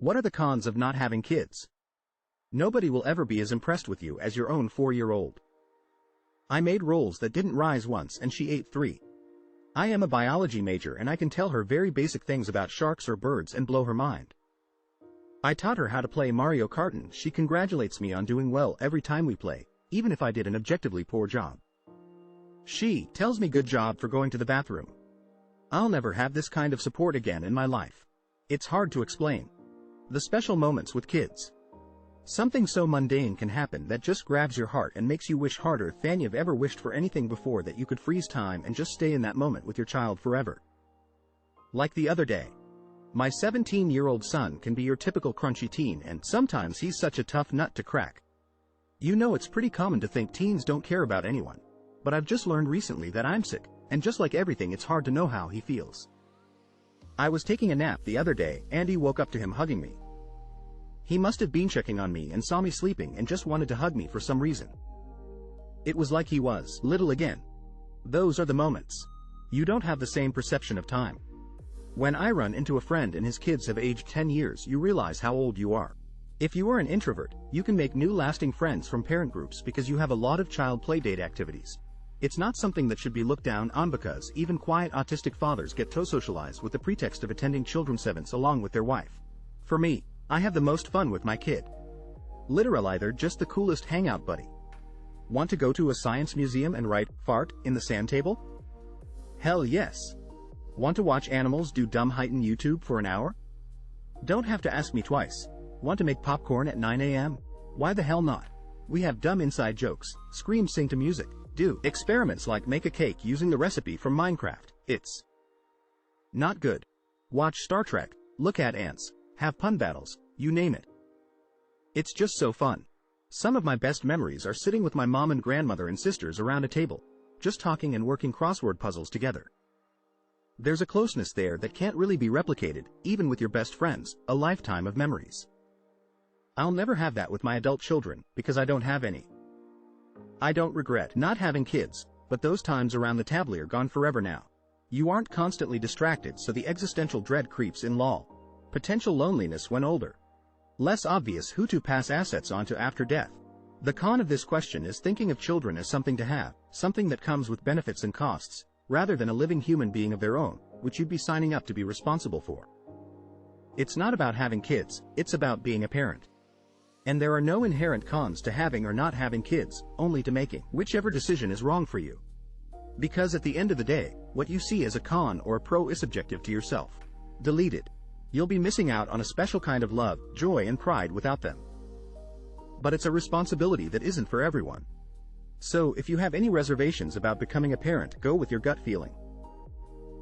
What are the cons of not having kids? Nobody will ever be as impressed with you as your own 4-year-old. I made rolls that didn't rise once and she ate 3. I am a biology major and I can tell her very basic things about sharks or birds and blow her mind. I taught her how to play Mario Kart and she congratulates me on doing well every time we play, even if I did an objectively poor job. She tells me good job for going to the bathroom. I'll never have this kind of support again in my life. It's hard to explain. The special moments with kids. Something so mundane can happen that just grabs your heart and makes you wish harder than you've ever wished for anything before, that you could freeze time and just stay in that moment with your child forever. Like the other day. My 17-year-old son can be your typical crunchy teen, and sometimes he's such a tough nut to crack. You know, it's pretty common to think teens don't care about anyone. But I've just learned recently that I'm sick, and just like everything, it's hard to know how he feels. I was taking a nap the other day and he woke up to him hugging me. He must have been checking on me and saw me sleeping and just wanted to hug me for some reason. It was like he was little again. Those are the moments. You don't have the same perception of time. When I run into a friend and his kids have aged 10 years, you realize how old you are. If you are an introvert, you can make new lasting friends from parent groups because you have a lot of child playdate activities. It's not something that should be looked down on, because even quiet autistic fathers get to socialize with the pretext of attending children's events along with their wife. For me, I have the most fun with my kid. Literally, they're just the coolest hangout buddy. Want to go to a science museum and write "fart" in the sand table? Hell yes. Want to watch animals do dumb height in YouTube for an hour? Don't have to ask me twice. Want to make popcorn at 9 a.m.? Why the hell not? We have dumb inside jokes, scream, sing to music, do experiments like make a cake using the recipe from Minecraft. It's not good. Watch Star Trek, look at ants, have pun battles, you name it. It's just so fun. Some of my best memories are sitting with my mom and grandmother and sisters around a table, just talking and working crossword puzzles together. There's a closeness there that can't really be replicated, even with your best friends, a lifetime of memories. I'll never have that with my adult children, because I don't have any. I don't regret not having kids, but those times around the table are gone forever now. You aren't constantly distracted, so the existential dread creeps in. Lol. Potential loneliness when older. Less obvious who to pass assets on to after death. The con of this question is thinking of children as something to have, something that comes with benefits and costs, rather than a living human being of their own, which you'd be signing up to be responsible for. It's not about having kids, it's about being a parent. And there are no inherent cons to having or not having kids, only to making whichever decision is wrong for you. Because at the end of the day, what you see as a con or a pro is subjective to yourself. Delete it. You'll be missing out on a special kind of love, joy and pride without them. But it's a responsibility that isn't for everyone. So if you have any reservations about becoming a parent, go with your gut feeling.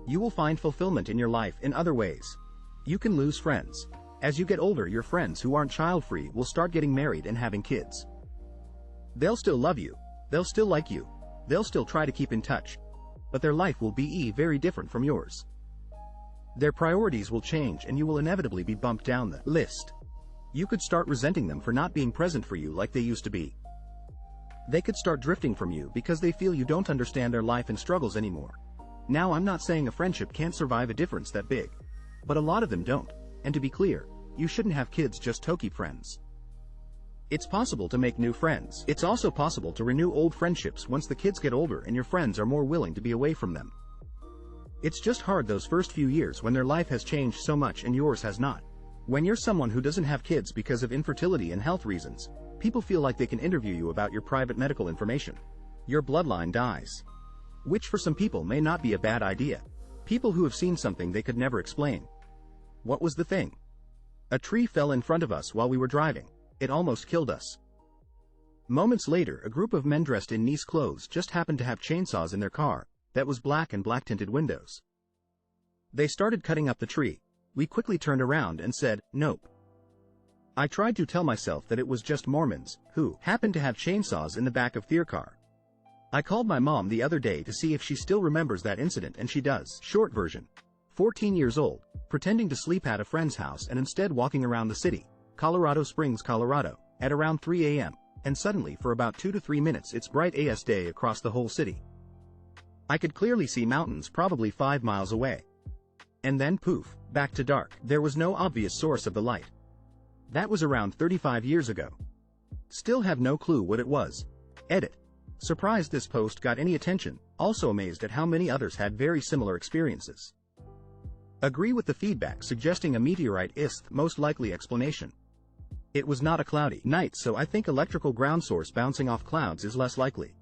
You will find fulfillment in your life in other ways. You can lose friends. As you get older, your friends who aren't child-free will start getting married and having kids. They'll still love you. They'll still like you. They'll still try to keep in touch. But their life will be very different from yours. Their priorities will change and you will inevitably be bumped down the list. You could start resenting them for not being present for you like they used to be. They could start drifting from you because they feel you don't understand their life and struggles anymore. Now, I'm not saying a friendship can't survive a difference that big. But a lot of them don't. And to be clear, you shouldn't have kids just to keep friends. It's possible to make new friends. It's also possible to renew old friendships once the kids get older and your friends are more willing to be away from them. It's just hard those first few years when their life has changed so much and yours has not. When you're someone who doesn't have kids because of infertility and health reasons, people feel like they can interview you about your private medical information. Your bloodline dies. Which for some people may not be a bad idea. People who have seen something they could never explain. What was the thing? A tree fell in front of us while we were driving. It almost killed us. Moments later, a group of men dressed in nice clothes just happened to have chainsaws in their car that was black and black-tinted windows. They started cutting up the tree. We quickly turned around and said, "Nope." I tried to tell myself that it was just Mormons who happened to have chainsaws in the back of their car. I called my mom the other day to see if she still remembers that incident, and she does. Short version. 14 years old, pretending to sleep at a friend's house and instead walking around the city, Colorado Springs, Colorado, at around 3 a.m., and suddenly for about 2 to 3 minutes it's bright as day across the whole city. I could clearly see mountains probably 5 miles away. And then poof, back to dark. There was no obvious source of the light. That was around 35 years ago. Still have no clue what it was. Edit. Surprised this post got any attention, also amazed at how many others had very similar experiences. Agree with the feedback suggesting a meteorite is the most likely explanation. It was not a cloudy night, so I think electrical ground source bouncing off clouds is less likely.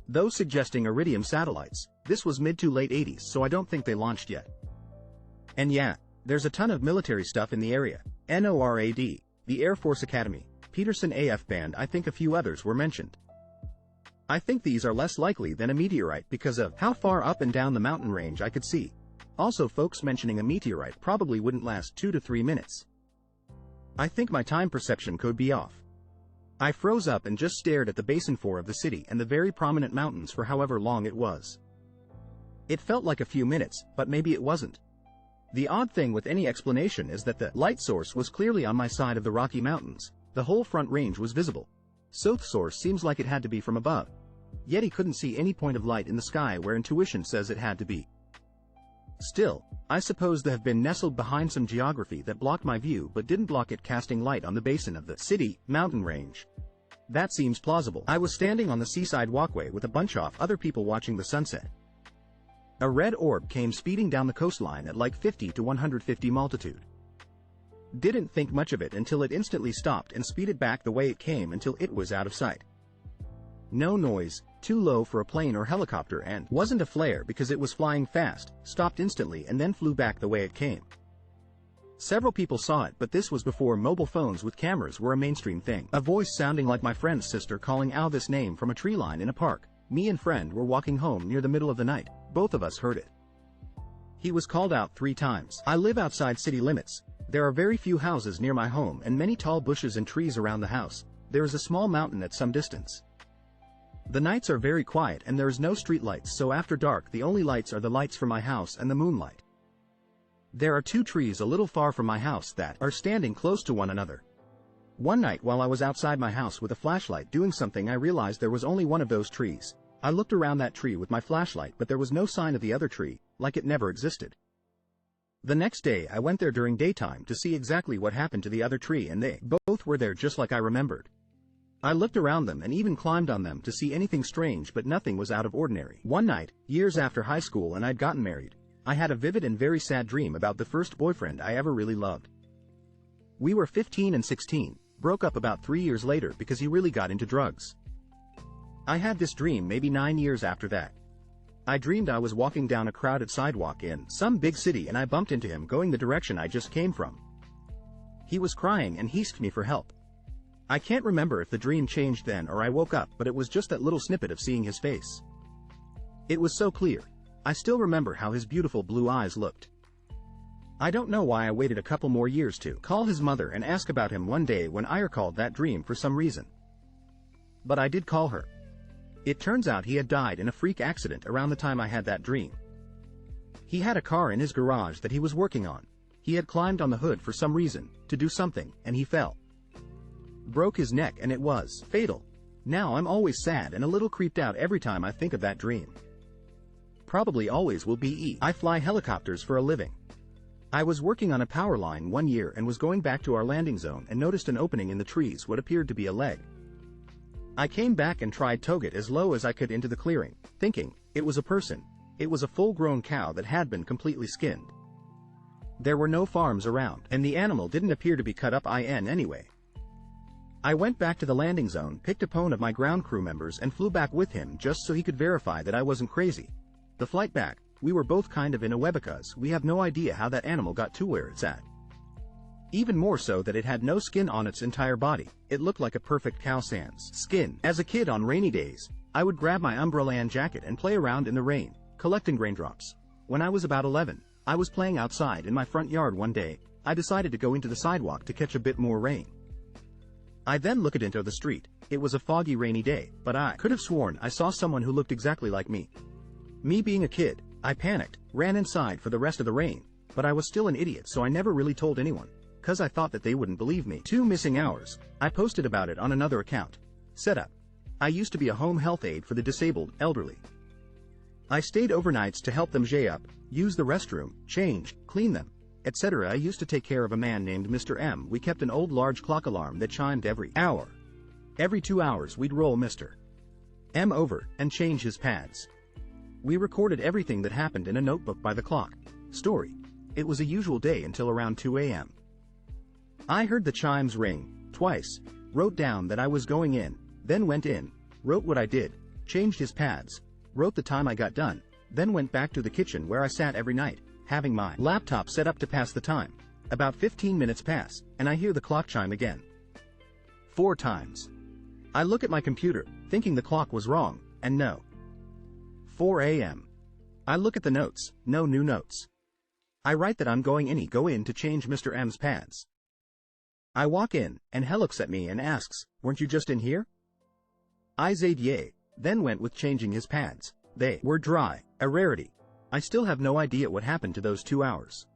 Those suggesting iridium satellites, this was mid to late 80s, so I don't think they launched yet. And yeah, there's a ton of military stuff in the area. NORAD, the Air Force Academy, Peterson AF Band, I think a few others were mentioned. I think these are less likely than a meteorite because of how far up and down the mountain range I could see. Also, folks mentioning a meteorite probably wouldn't last 2 to 3 minutes. I think my time perception could be off. I froze up and just stared at the basin floor of the city and the very prominent mountains for however long it was. It felt like a few minutes, but maybe it wasn't. The odd thing with any explanation is that the light source was clearly on my side of the Rocky Mountains. The whole front range was visible. So the source seems like it had to be from above. Yet he couldn't see any point of light in the sky where intuition says it had to be. Still, I suppose they have been nestled behind some geography that blocked my view but didn't block it casting light on the basin of the city mountain range. That seems plausible. I was standing on the seaside walkway with a bunch of other people watching the sunset. A red orb came speeding down the coastline at like 50 to 150 multitude. Didn't think much of it until it instantly stopped and speeded back the way it came until it was out of sight. No noise, too low for a plane or helicopter, and wasn't a flare because it was flying fast, stopped instantly and then flew back the way it came. Several people saw it, but this was before mobile phones with cameras were a mainstream thing. A voice sounding like my friend's sister calling out this name from a tree line in a park. Me and friend were walking home near the middle of the night. Both of us heard it. He was called out 3 times. I live outside city limits. There are very few houses near my home and many tall bushes and trees around the house. There is a small mountain at some distance. The nights are very quiet and there is no street lights, so after dark the only lights are the lights from my house and the moonlight. There are 2 trees a little far from my house that are standing close to one another. One night while I was outside my house with a flashlight doing something, I realized there was only one of those trees. I looked around that tree with my flashlight, but there was no sign of the other tree, like it never existed. The next day I went there during daytime to see exactly what happened to the other tree, and they both were there just like I remembered. I looked around them and even climbed on them to see anything strange, but nothing was out of ordinary. One night, years after high school and I'd gotten married, I had a vivid and very sad dream about the first boyfriend I ever really loved. We were 15 and 16, broke up about 3 years later because he really got into drugs. I had this dream maybe 9 years after that. I dreamed I was walking down a crowded sidewalk in some big city and I bumped into him going the direction I just came from. He was crying and he asked me for help. I can't remember if the dream changed then or I woke up, but it was just that little snippet of seeing his face. It was so clear. I still remember how his beautiful blue eyes looked. I don't know why I waited a couple more years to call his mother and ask about him one day when I recalled that dream for some reason. But I did call her. It turns out he had died in a freak accident around the time I had that dream. He had a car in his garage that he was working on. He had climbed on the hood for some reason, to do something, and he fell. Broke his neck and it was fatal. Now I'm always sad and a little creeped out every time I think of that dream. Probably always will be. I fly helicopters for a living. I was working on a power line one year and was going back to our landing zone and noticed an opening in the trees, what appeared to be a leg. I came back and tried towed it as low as I could into the clearing, thinking it was a person. It was a full-grown cow that had been completely skinned. There were no farms around, and the animal didn't appear to be cut up anyway. I went back to the landing zone, picked up one of my ground crew members and flew back with him just so he could verify that I wasn't crazy. The flight back, we were both kind of in a web because we have no idea how that animal got to where it's at. Even more so that it had no skin on its entire body. It looked like a perfect cow sans skin. As a kid on rainy days, I would grab my umbrella and jacket and play around in the rain, collecting raindrops. When I was about 11, I was playing outside in my front yard one day. I decided to go into the sidewalk to catch a bit more rain. I then looked into the street. It was a foggy, rainy day, but I could have sworn I saw someone who looked exactly like me. Me being a kid, I panicked, ran inside for the rest of the rain, but I was still an idiot, so I never really told anyone, cause I thought that they wouldn't believe me. 2 missing hours. I posted about it on another account. Setup. I used to be a home health aide for the disabled, elderly. I stayed overnights to help them jay up, use the restroom, change, clean them, etc. I used to take care of a man named Mr. M. We kept an old large clock alarm that chimed every hour. Every 2 hours we'd roll Mr. M over and change his pads. We recorded everything that happened in a notebook by the clock. Story. It was a usual day until around 2 a.m. I heard the chimes ring twice, wrote down that I was going in, then went in, wrote what I did, changed his pads, wrote the time I got done, then went back to the kitchen where I sat every night, having my laptop set up to pass the time. About 15 minutes pass, and I hear the clock chime again. 4 times. I look at my computer, thinking the clock was wrong, and no. 4 a.m. I look at the notes, no new notes. I write that I'm going in to change Mr. M's pads. I walk in, and he looks at me and asks, "Weren't you just in here?" I said yay, then went with changing his pads. They were dry, a rarity. I still have no idea what happened to those 2 hours.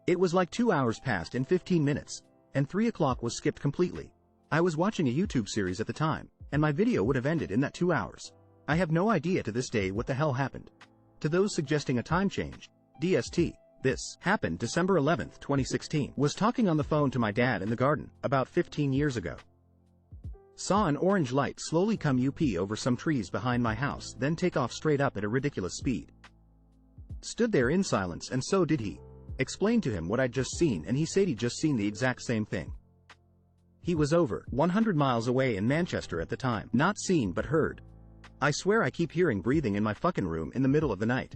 It was like 2 hours passed in 15 minutes, and 3 o'clock was skipped completely. I was watching a YouTube series at the time, and my video would have ended in that 2 hours. I have no idea to this day what the hell happened. To those suggesting a time change, DST. This happened December 11, 2016. Was talking on the phone to my dad in the garden, about 15 years ago. Saw an orange light slowly come up over some trees behind my house, then take off straight up at a ridiculous speed. Stood there in silence, and so did he. Explained to him what I'd just seen, and he said he'd just seen the exact same thing. He was over 100 miles away in Manchester at the time. Not seen but heard. I swear I keep hearing breathing in my fucking room in the middle of the night.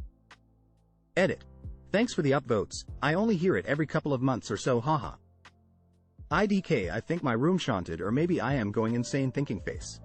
Edit. Thanks for the upvotes, I only hear it every couple of months or so, haha. IDK, I think my room chanted, or maybe I am going insane thinking face.